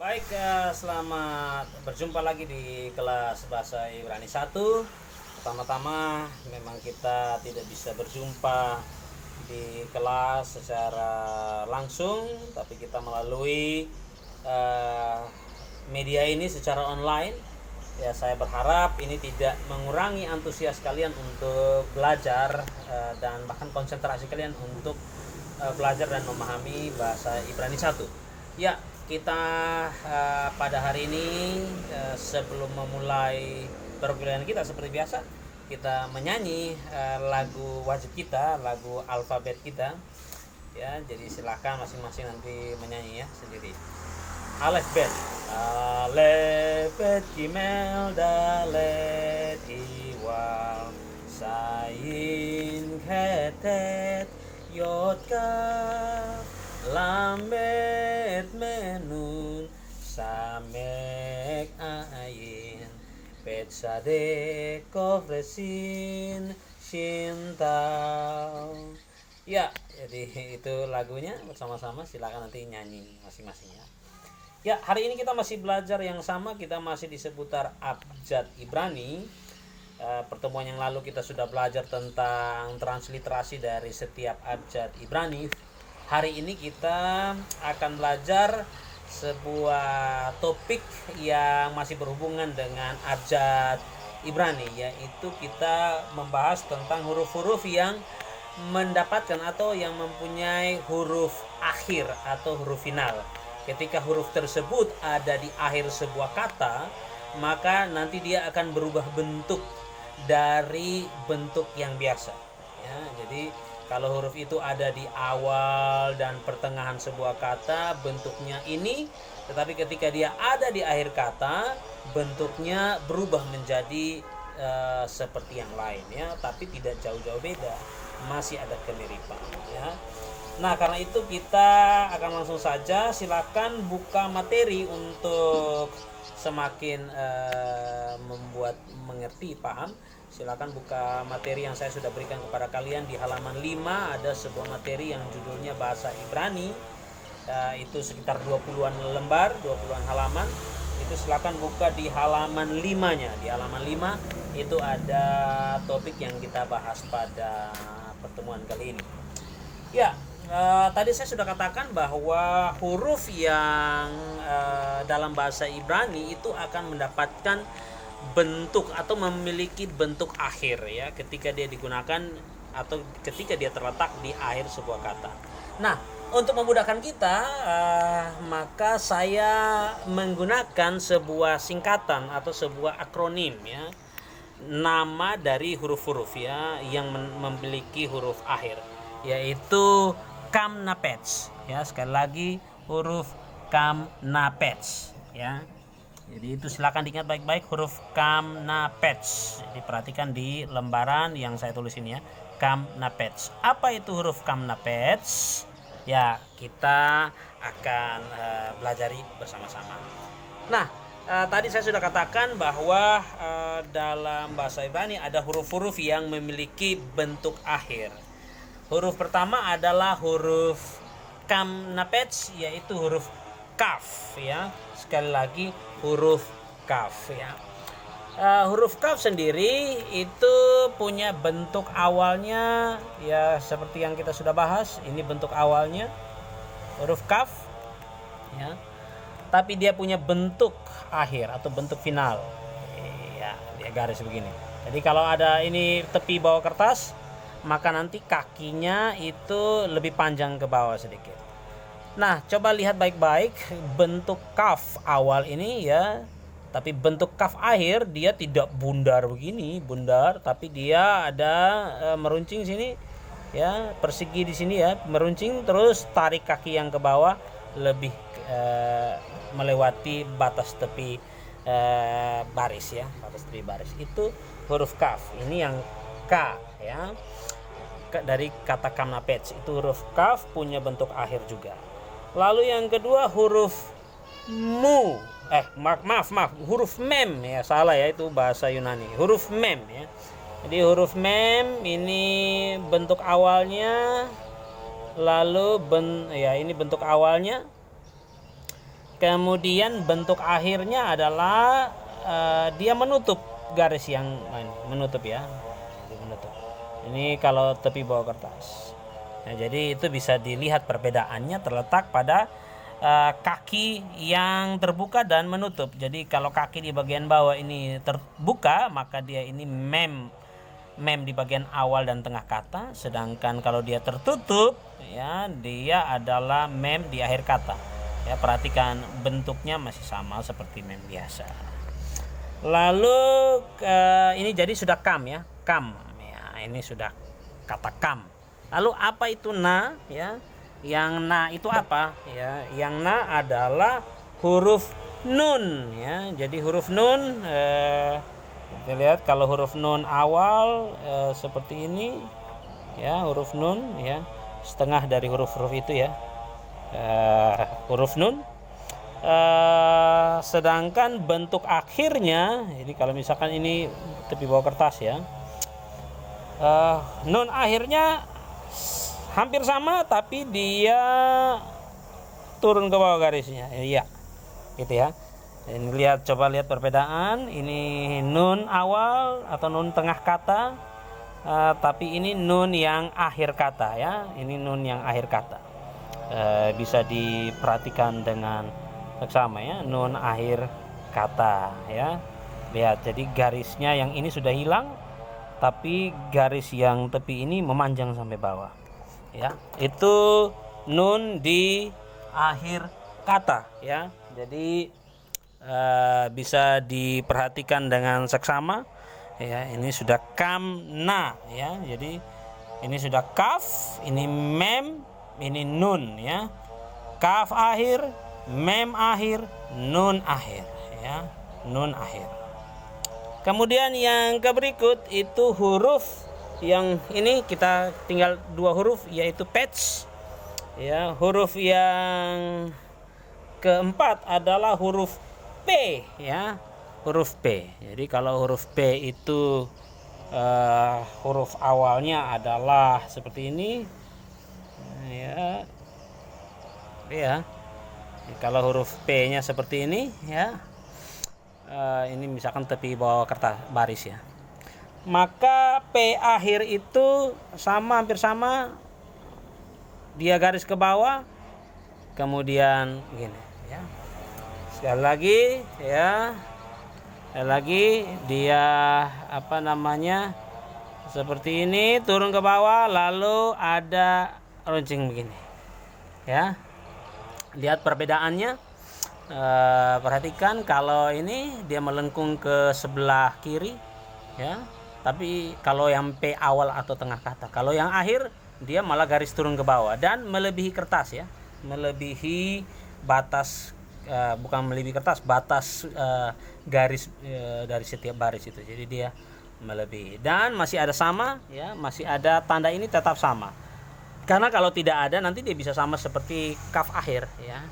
Baik, selamat berjumpa lagi di kelas Bahasa Ibrani 1. Pertama-tama memang kita tidak bisa berjumpa di kelas secara langsung, tapi kita melalui media ini secara online. Ya, saya berharap ini tidak mengurangi antusias kalian untuk belajar dan bahkan konsentrasi kalian untuk belajar dan memahami Bahasa Ibrani 1. Ya, kita pada hari ini sebelum memulai perkuliahan kita seperti biasa, kita menyanyi lagu wajib kita, lagu alfabet kita. Ya, jadi silakan masing-masing nanti menyanyi ya sendiri. Alef bet, Alef bet Gimel Dalet Iwal Sayin Ketet Yod Kaf Lamet Menun Samek Ayin Bet Sadek Kof Resin Shintau. Ya, jadi itu lagunya bersama-sama, silakan nanti nyanyi masing-masing ya. Ya, hari ini kita masih belajar yang sama, kita masih di seputar abjad Ibrani. Pertemuan yang lalu kita sudah belajar tentang transliterasi dari setiap abjad Ibrani. Hari ini kita akan belajar sebuah topik yang masih berhubungan dengan abjad Ibrani, yaitu kita membahas tentang huruf-huruf yang mendapatkan atau yang mempunyai huruf akhir atau huruf final. Ketika huruf tersebut ada di akhir sebuah kata, maka nanti dia akan berubah bentuk dari bentuk yang biasa. Ya, jadi kalau huruf itu ada di awal dan pertengahan sebuah kata, bentuknya ini, tetapi ketika dia ada di akhir kata, bentuknya berubah menjadi seperti yang lain ya, tapi tidak jauh-jauh beda, masih ada kemiripan ya. Nah, karena itu kita akan langsung saja, silakan buka materi untuk semakin membuat mengerti, paham. Silakan buka materi yang saya sudah berikan kepada kalian di halaman 5. Ada sebuah materi yang judulnya Bahasa Ibrani. Itu sekitar 20-an lembar, 20-an halaman. Itu silakan buka di halaman 5-nya. Di halaman 5 itu ada topik yang kita bahas pada pertemuan kali ini. Ya, tadi saya sudah katakan bahwa huruf yang dalam bahasa Ibrani itu akan mendapatkan bentuk atau memiliki bentuk akhir ya, ketika dia digunakan atau ketika dia terletak di akhir sebuah kata. Nah, untuk memudahkan kita, maka saya menggunakan sebuah singkatan atau sebuah akronim ya, nama dari huruf-huruf ya yang memiliki huruf akhir, yaitu Kamnapets ya. Sekali lagi, huruf Kamnapets ya. Jadi itu silakan diingat baik-baik, huruf Kamnapets. Jadi perhatikan di lembaran yang saya tulis ini ya, Kamnapets. Apa itu huruf Kamnapets? Ya, kita akan belajari bersama-sama. Nah, tadi saya sudah katakan bahwa dalam bahasa Ibrani ada huruf-huruf yang memiliki bentuk akhir. Huruf pertama adalah huruf Kamnapets, yaitu huruf kaf ya. Sekali lagi, huruf kaf ya. Huruf kaf sendiri itu punya bentuk awalnya ya, seperti yang kita sudah bahas. Ini bentuk awalnya huruf kaf ya, tapi dia punya bentuk akhir atau bentuk final ya, dia garis begini. Jadi kalau ada ini tepi bawah kertas, maka nanti kakinya itu lebih panjang ke bawah sedikit. Nah, coba lihat baik-baik bentuk kaf awal ini ya, tapi bentuk kaf akhir dia tidak bundar begini, bundar, tapi dia ada meruncing sini ya, persegi di sini ya, meruncing, terus tarik kaki yang ke bawah lebih melewati batas tepi baris ya, batas tepi baris. Itu huruf kaf. Ini yang K ya, dari kata Kamnapets. Itu huruf kaf punya bentuk akhir juga. Lalu yang kedua huruf mu, maaf, huruf mem ya, salah ya, itu bahasa Yunani. Huruf mem ya. Jadi huruf mem ini bentuk awalnya, lalu ini bentuk awalnya, Kemudian bentuk akhirnya adalah dia menutup garis yang menutup ya. Menutup. Ini kalau tepi bawah kertas. Nah, jadi itu bisa dilihat perbedaannya terletak pada kaki yang terbuka dan menutup. Jadi kalau kaki di bagian bawah ini terbuka, maka dia ini mem di bagian awal dan tengah kata, sedangkan kalau dia tertutup ya, dia adalah mem di akhir kata. Ya, perhatikan bentuknya masih sama seperti mem biasa. Lalu ini jadi sudah kam ya, kam ya, ini sudah kata kam. Lalu apa itu na ya? Yang na itu apa ya? Yang na adalah huruf nun ya. Jadi huruf nun kita lihat kalau huruf nun awal seperti ini ya, huruf nun ya, setengah dari huruf-huruf itu ya, huruf nun. Sedangkan bentuk akhirnya, jadi kalau misalkan ini tepi bawah kertas ya, nun akhirnya hampir sama tapi dia turun ke bawah garisnya, iya, gitu ya. Ini coba lihat perbedaan. Ini nun awal atau nun tengah kata, tapi ini nun yang akhir kata ya. Ini nun yang akhir kata. Bisa diperhatikan dengan seksama ya, nun akhir kata ya. Lihat, jadi garisnya yang ini sudah hilang, tapi garis yang tepi ini memanjang sampai bawah. Ya, itu nun di akhir kata ya. Jadi bisa diperhatikan dengan seksama ya. Ini sudah kam na ya. Jadi ini sudah kaf, ini mem, ini nun ya. Kaf akhir, mem akhir, nun akhir ya. Nun akhir. Kemudian yang berikut itu huruf. Yang ini kita tinggal 2 huruf, yaitu patch ya. Huruf yang keempat adalah huruf P ya, huruf P. Jadi kalau huruf P itu huruf awalnya adalah seperti ini ya. Ya, kalau huruf P nya seperti ini ya, ini misalkan tepi bawah kertas baris ya, maka P akhir itu sama, hampir sama, dia garis ke bawah, kemudian gini ya, sekali lagi ya, sekali lagi dia apa namanya, seperti ini, turun ke bawah, lalu ada runcing begini ya. Lihat perbedaannya. Perhatikan kalau ini dia melengkung ke sebelah kiri ya, tapi kalau yang P awal atau tengah kata, kalau yang akhir dia malah garis turun ke bawah dan melebihi kertas ya, melebihi batas, bukan melebihi kertas, batas garis dari setiap baris itu. Jadi dia melebihi dan masih ada sama ya, masih ada tanda ini tetap sama, karena kalau tidak ada nanti dia bisa sama seperti kaf akhir ya,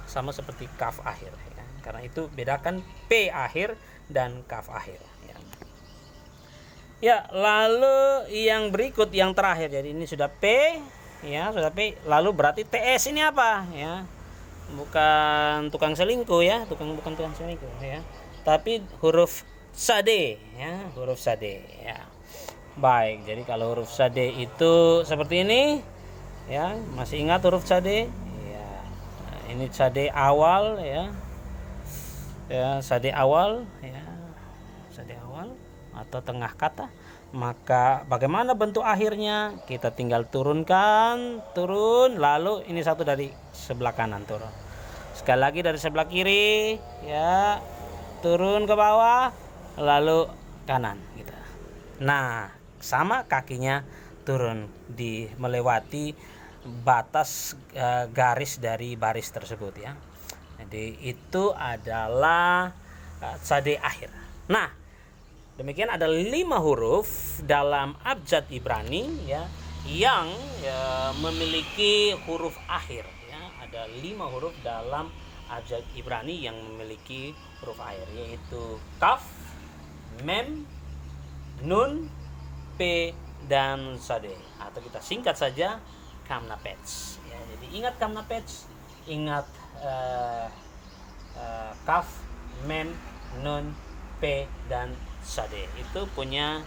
sama seperti kaf akhir ya. Karena itu bedakan P akhir dan kaf akhir ya. Ya, lalu yang berikut yang terakhir, jadi ini sudah P ya, sudah P, lalu berarti TS ini apa ya? Bukan tukang selingkuh ya, bukan tukang selingkuh ya, tapi huruf sade ya, huruf sade ya. Baik, jadi kalau huruf sade itu seperti ini ya, masih ingat huruf sade ya. Nah, ini sade awal ya, ya sade awal ya, sade awal atau tengah kata. Maka bagaimana bentuk akhirnya? Kita tinggal turunkan, turun, lalu ini satu dari sebelah kanan turun, sekali lagi dari sebelah kiri ya, turun ke bawah, lalu kanan gitu. Nah, sama kakinya turun di melewati batas garis dari baris tersebut ya. Jadi itu adalah sade akhir. Nah, demikian ada 5 huruf dalam abjad Ibrani ya, yang memiliki huruf akhir ya. Ada 5 huruf dalam abjad Ibrani yang memiliki huruf akhir, yaitu kaf, mem, nun, p, dan sade, atau kita singkat saja kamnapets ya. Jadi ingat kamnapets, ingat kaf, mem, nun, p dan sade itu punya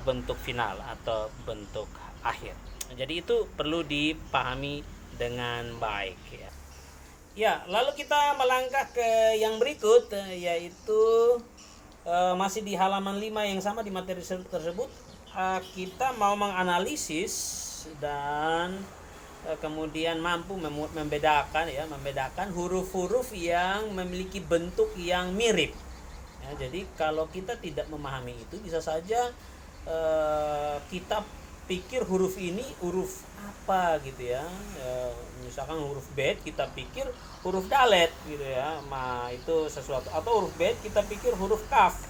bentuk final atau bentuk akhir. Jadi itu perlu dipahami dengan baik ya. Ya, lalu kita melangkah ke yang berikut yaitu masih di halaman 5 yang sama di materi tersebut. Kita mau menganalisis dan kemudian mampu membedakan huruf-huruf yang memiliki bentuk yang mirip. Ya, jadi kalau kita tidak memahami itu bisa saja kita pikir huruf ini huruf apa gitu ya. Misalkan huruf bet kita pikir huruf dalet gitu ya. Nah, itu sesuatu, atau huruf bet kita pikir huruf kaf.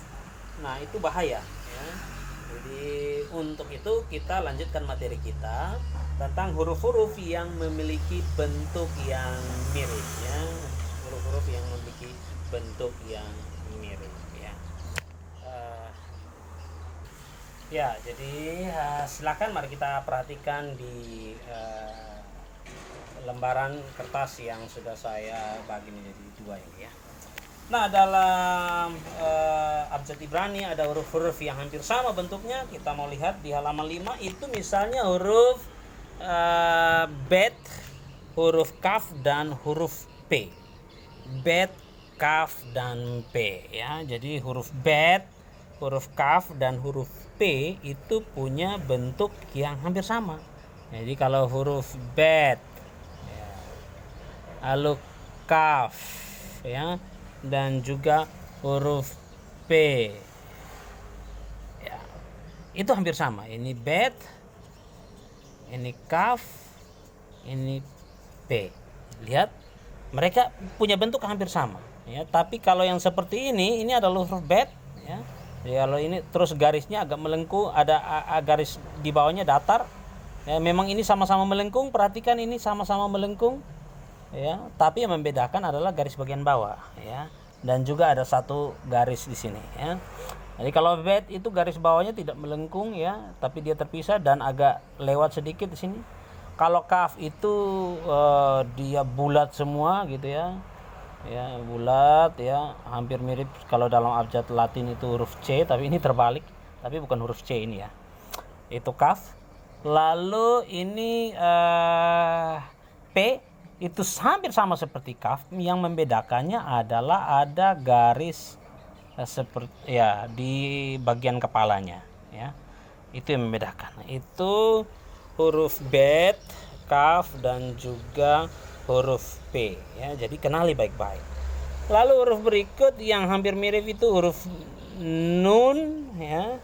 Nah, itu bahaya ya. Jadi untuk itu kita lanjutkan materi kita tentang huruf-huruf yang memiliki bentuk yang mirip ya. Huruf-huruf yang memiliki bentuk yang mirip ya. Jadi silakan mari kita perhatikan di lembaran kertas yang sudah saya bagi menjadi 2 ini ya. Nah, dalam abjad Ibrani ada huruf-huruf yang hampir sama bentuknya. Kita mau lihat di halaman 5 itu misalnya huruf bet, huruf kaf dan huruf p. Bet, kaf dan p ya. Jadi huruf bet, huruf kaf dan huruf p itu punya bentuk yang hampir sama. Jadi kalau huruf bet ya, lalu kaf ya, dan juga huruf p ya, itu hampir sama. Ini bet, ini kaf, ini p. Lihat, mereka punya bentuk hampir sama ya. Tapi kalau yang seperti ini adalah huruf bet ya. Jadi kalau ini terus garisnya agak melengkung, ada garis di bawahnya datar. Ya, memang ini sama-sama melengkung, perhatikan ini sama-sama melengkung. Ya, tapi yang membedakan adalah garis bagian bawah ya. Dan juga ada satu garis di sini ya. Jadi kalau bet itu garis bawahnya tidak melengkung ya, tapi dia terpisah dan agak lewat sedikit di sini. Kalau kaf itu dia bulat semua gitu ya. Ya, bulat ya, hampir mirip kalau dalam abjad Latin itu huruf C, tapi ini terbalik, tapi bukan huruf C ini ya. Itu kaf. Lalu ini P itu hampir sama seperti kaf, yang membedakannya adalah ada garis seperti ya di bagian kepalanya ya. Itu yang membedakan. Itu huruf bet, kaf dan juga huruf P ya. Jadi kenali baik-baik. Lalu huruf berikut yang hampir mirip itu huruf nun ya,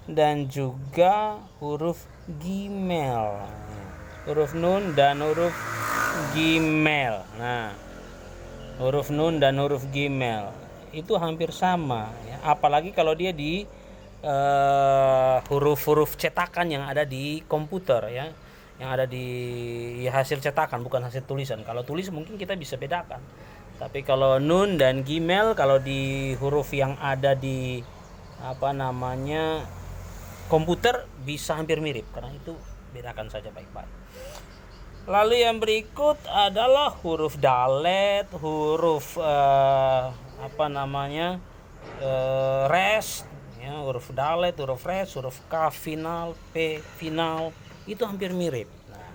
dan juga huruf gimel. Huruf nun dan huruf gimel. Nah, huruf nun dan huruf gimel itu hampir sama ya. Apalagi kalau dia di huruf-huruf cetakan yang ada di komputer ya, yang ada di hasil cetakan, bukan hasil tulisan. Kalau tulis mungkin kita bisa bedakan, tapi kalau nun dan gimel kalau di huruf yang ada di komputer bisa hampir mirip, karena itu bedakan saja baik-baik. Lalu yang berikut adalah huruf dalet, huruf rest ya, huruf dalet, huruf rest, huruf kaf final, p final itu hampir mirip. Nah,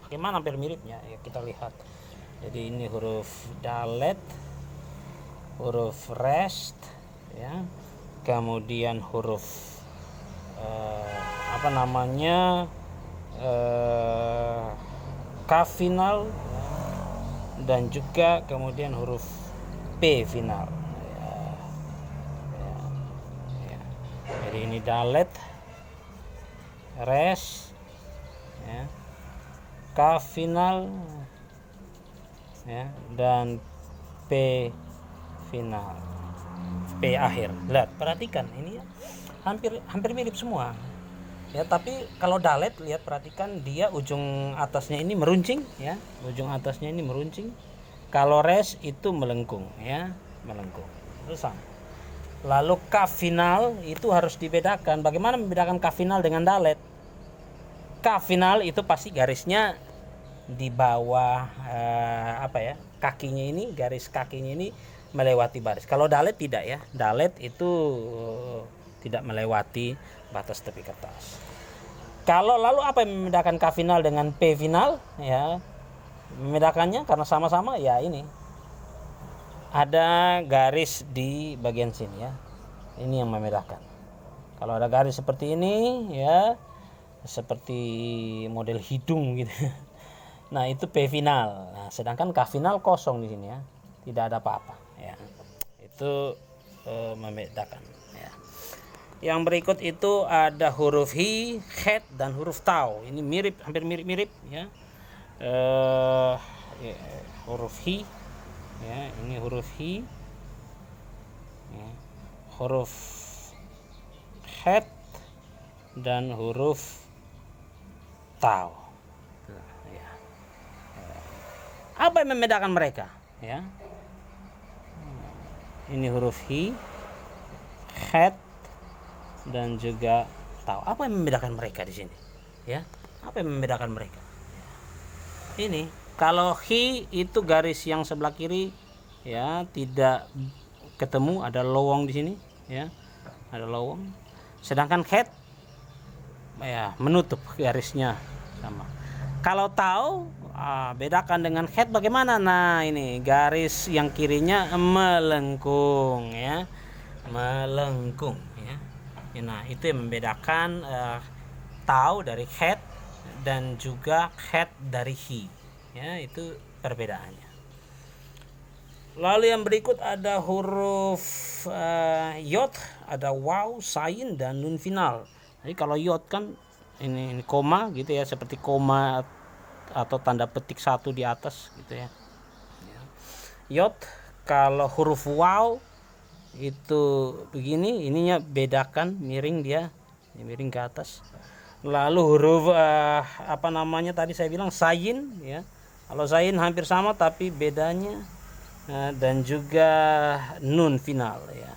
bagaimana hampir miripnya? Ya, kita lihat. Jadi ini huruf dalet, huruf rest, ya, kemudian huruf K final, dan juga kemudian huruf P final. Jadi ini dalet, res, ya, K final, ya, dan P final, P akhir. Lihat, perhatikan ini ya, hampir mirip semua. Ya, tapi kalau dalet, lihat, perhatikan dia ujung atasnya ini meruncing, ya, ujung atasnya ini meruncing. Kalau res itu melengkung, ya, melengkung. Itu sama. Lalu K final itu harus dibedakan. Bagaimana membedakan K final dengan dalet? K final itu pasti garisnya di bawah kakinya ini, garis kakinya ini melewati baris. Kalau dalet tidak ya. Dalet itu tidak melewati batas tepi kertas. Kalau lalu apa yang membedakan K final dengan P final? Ya, membedakannya karena sama-sama ya ini. Ada garis di bagian sini ya. Ini yang membedakan. Kalau ada garis seperti ini ya, seperti model hidung gitu. Nah, itu P final. Nah, sedangkan K final kosong di sini ya. Tidak ada apa-apa ya. Itu membedakan ya. Yang berikut itu ada huruf hi, het dan huruf tau. Ini mirip, hampir mirip-mirip ya. Huruf hi ya, ini huruf hi ya. Huruf het dan huruf tau ya. Apa yang membedakan mereka ya? Ini huruf hi, het dan juga tau. Apa yang membedakan mereka di sini ya? Apa yang membedakan mereka? Ini kalau hi itu garis yang sebelah kiri ya, tidak ketemu, ada lowong di sini ya, ada lowong. Sedangkan het ya menutup garisnya sama. Kalau tau bedakan dengan het bagaimana? Nah, ini garis yang kirinya melengkung ya, melengkung ya. Nah, itu yang membedakan tau dari het dan juga het dari hi ya, itu perbedaannya. Lalu yang berikut ada huruf yod, ada waw, sayin dan nun final. Jadi kalau yod kan ini koma gitu ya, seperti koma atau tanda petik satu di atas gitu ya. Yod. Kalau huruf waw itu begini, ininya bedakan, miring dia, miring ke atas. Lalu huruf tadi saya bilang sayin ya. Kalau sayin hampir sama tapi bedanya dan juga nun final ya.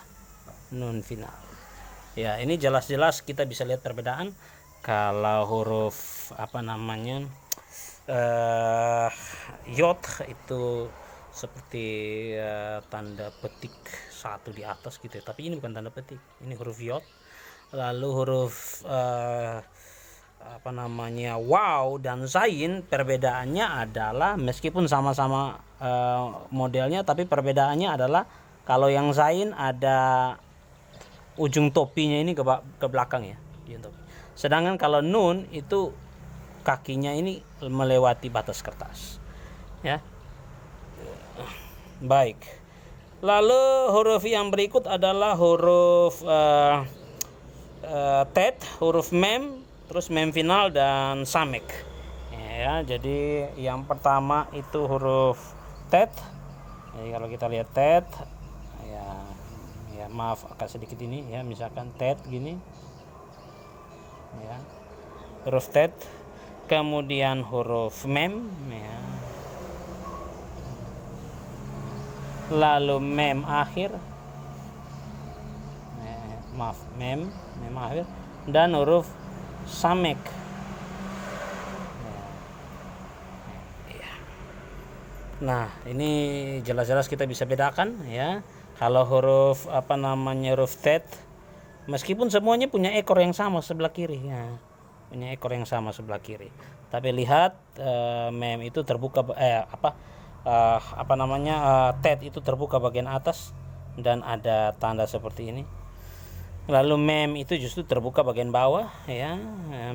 Nun final. Ya, ini jelas-jelas kita bisa lihat perbedaan. Kalau huruf yod itu seperti tanda petik satu di atas gitu ya. Tapi ini bukan tanda petik, ini huruf yod. Lalu huruf waw dan zain, perbedaannya adalah meskipun sama-sama modelnya, tapi perbedaannya adalah kalau yang zain ada ujung topinya ini ke belakang ya, sedangkan kalau nun itu kakinya ini melewati batas kertas ya. Baik, lalu huruf yang berikut adalah huruf tet, huruf mem, terus mem final dan samek ya. Jadi yang pertama itu huruf tet. Jadi kalau kita lihat tet ya maaf agak sedikit ini ya, misalkan tet gini ya, huruf tet, kemudian huruf mem ya, lalu mem akhir mem akhir dan huruf samek ya. Nah, ini jelas-jelas kita bisa bedakan ya. Kalau huruf huruf tet, meskipun semuanya punya ekor yang sama sebelah kiri ya, punya ekor yang sama sebelah kiri, tapi lihat mem itu terbuka tet itu terbuka bagian atas dan ada tanda seperti ini. Lalu mem itu justru terbuka bagian bawah ya,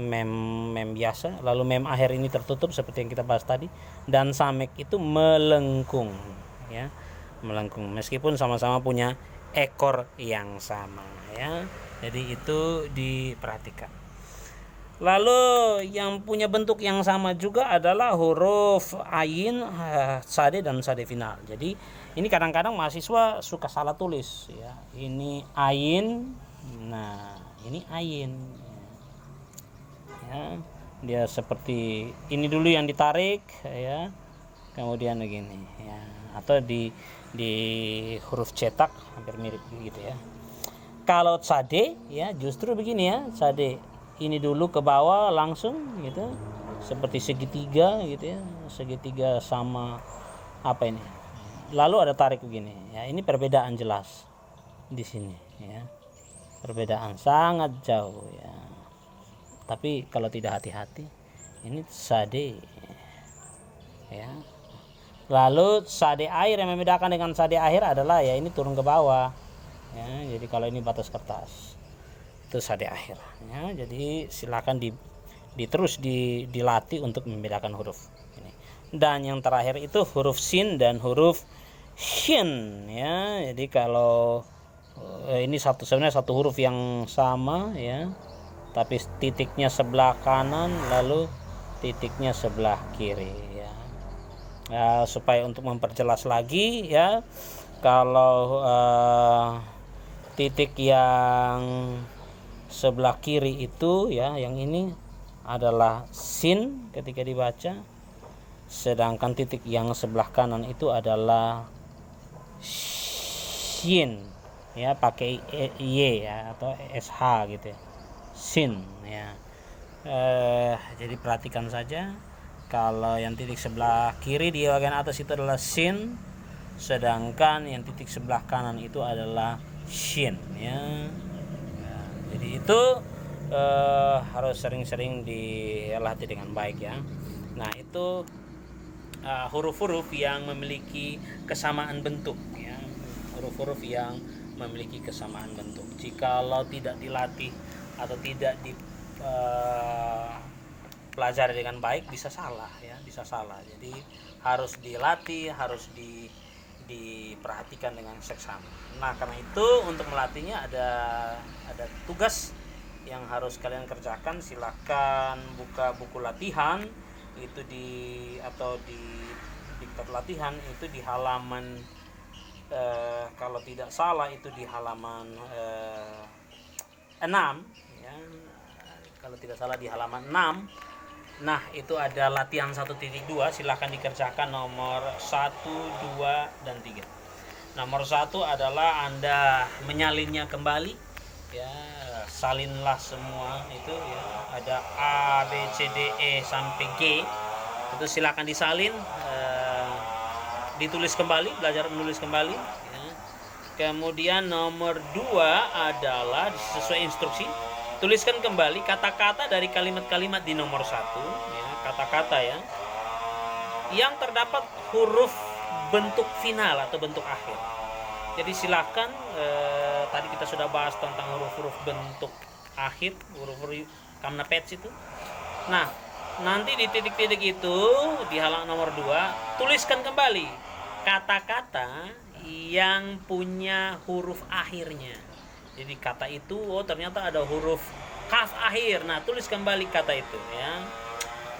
mem biasa. Lalu mem akhir ini tertutup seperti yang kita bahas tadi, dan samek itu melengkung ya, melengkung meskipun sama-sama punya ekor yang sama ya. Jadi itu diperhatikan. Lalu yang punya bentuk yang sama juga adalah huruf ain, sade dan sade final. Jadi ini kadang-kadang mahasiswa suka salah tulis ya. Ini ain, nah ini ain ya. Dia seperti ini dulu yang ditarik ya, kemudian begini ya, atau di huruf cetak hampir mirip gitu ya. Kalau sade ya justru begini ya, sade ini dulu ke bawah langsung gitu, seperti segitiga gitu ya, segitiga sama lalu ada tarik begini ya. Ini perbedaan jelas di sini ya, perbedaan sangat jauh ya. Tapi kalau tidak hati-hati ini sade ya. Lalu sade air yang membedakan dengan sade akhir adalah ya ini turun ke bawah ya. Jadi kalau ini batas kertas itu sade akhir ya. Jadi silakan terus dilatih untuk membedakan huruf ini. Dan yang terakhir itu huruf sin dan huruf shin ya. Jadi kalau ini sebenarnya satu huruf yang sama ya, tapi titiknya sebelah kanan lalu titiknya sebelah kiri ya. Supaya untuk memperjelas lagi ya, kalau titik yang sebelah kiri itu ya, yang ini adalah sin ketika dibaca, sedangkan titik yang sebelah kanan itu adalah shin ya, pakai y ya atau sh gitu ya, sin ya. Jadi perhatikan saja, kalau yang titik sebelah kiri di bagian atas itu adalah sin, sedangkan yang titik sebelah kanan itu adalah shin ya. Jadi itu harus sering-sering dilatih dengan baik ya. Nah itu huruf-huruf yang memiliki kesamaan bentuk ya, huruf-huruf yang memiliki kesamaan bentuk. Jikalau tidak dilatih atau tidak dipelajari dengan baik bisa salah ya, bisa salah. Jadi harus dilatih, harus diperhatikan dengan seksama. Nah karena itu untuk melatihnya ada tugas yang harus kalian kerjakan. Silakan buka buku latihan itu di diktat latihan itu di halaman kalau tidak salah itu di halaman 6 ya. Kalau tidak salah di halaman 6. Nah itu ada latihan 1.2, silahkan dikerjakan nomor 1, 2, dan 3. Nomor 1 adalah Anda menyalinnya kembali ya, salinlah semua itu ya, ada A, B, C, D, E sampai G, itu silahkan disalin, ditulis kembali, belajar menulis kembali ya. Kemudian nomor 2 adalah sesuai instruksi, tuliskan kembali kata-kata dari kalimat-kalimat di nomor 1 ya, kata-kata ya yang terdapat huruf bentuk final atau bentuk akhir. Jadi silakan tadi kita sudah bahas tentang huruf-huruf bentuk akhir, huruf-huruf kamna pets itu. Nah, nanti di titik-titik itu di halaman nomor 2 tuliskan kembali kata-kata yang punya huruf akhirnya. Jadi kata itu ternyata ada huruf kaf akhir. Nah, tulis kembali kata itu ya.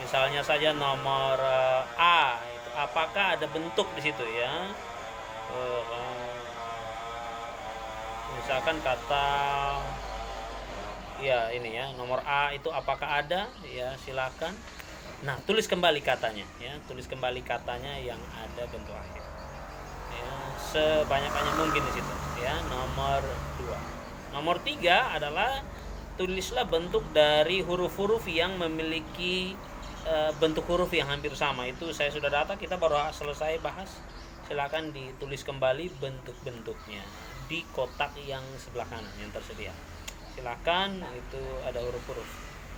Misalnya saja nomor A itu apakah ada bentuk di situ ya. Misalkan kata ya ini ya, nomor A itu apakah ada ya, silakan. Nah, tulis kembali katanya ya, tulis kembali katanya yang ada bentuk akhir. Ya, sebanyak-banyak mungkin di situ ya. Nomor 2. Nomor 3 adalah tulislah bentuk dari huruf-huruf yang memiliki bentuk huruf yang hampir sama. Itu saya sudah data, kita baru selesai bahas. Silakan ditulis kembali bentuk-bentuknya di kotak yang sebelah kanan yang tersedia. Silakan, itu ada huruf-huruf.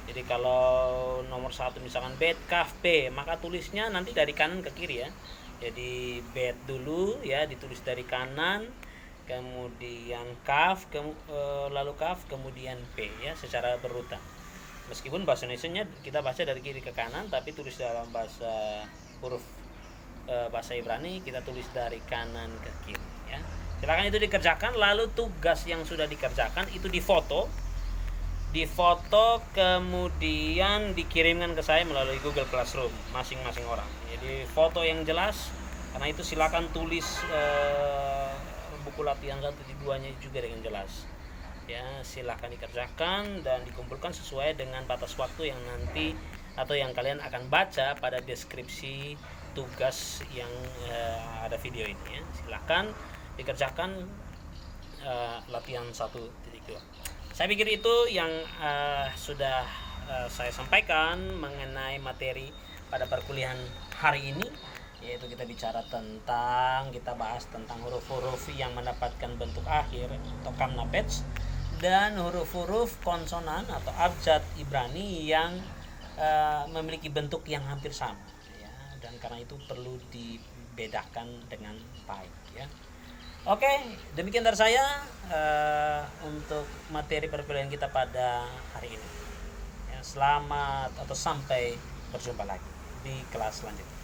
Jadi kalau nomor 1 misalkan bet, kaf, p, maka tulisnya nanti dari kanan ke kiri ya. Jadi bet dulu ya, ditulis dari kanan, kemudian kaf, lalu kaf, kemudian p ya, secara berurutan. Meskipun bahasa Indonesianya kita baca dari kiri ke kanan, tapi tulis dalam bahasa huruf bahasa Ibrani kita tulis dari kanan ke kiri ya. Silakan itu dikerjakan. Lalu tugas yang sudah dikerjakan itu difoto, kemudian dikirimkan ke saya melalui Google Classroom masing-masing orang. Jadi foto yang jelas. Karena itu silakan tulis buku latihan 1-2-nya juga dengan jelas. Ya, silakan dikerjakan dan dikumpulkan sesuai dengan batas waktu yang nanti atau yang kalian akan baca pada deskripsi tugas yang ada video ini ya. Silakan dikerjakan latihan 1.2. Saya pikir itu yang sudah saya sampaikan mengenai materi pada perkuliahan hari ini. yaitu kita bahas tentang huruf-huruf yang mendapatkan bentuk akhir atau kamnapets, dan huruf-huruf konsonan atau abjad Ibrani yang memiliki bentuk yang hampir sama ya, dan karena itu perlu dibedakan dengan baik ya. Oke, demikian dari saya untuk materi perkuliahan kita pada hari ini ya, selamat atau sampai berjumpa lagi di kelas selanjutnya.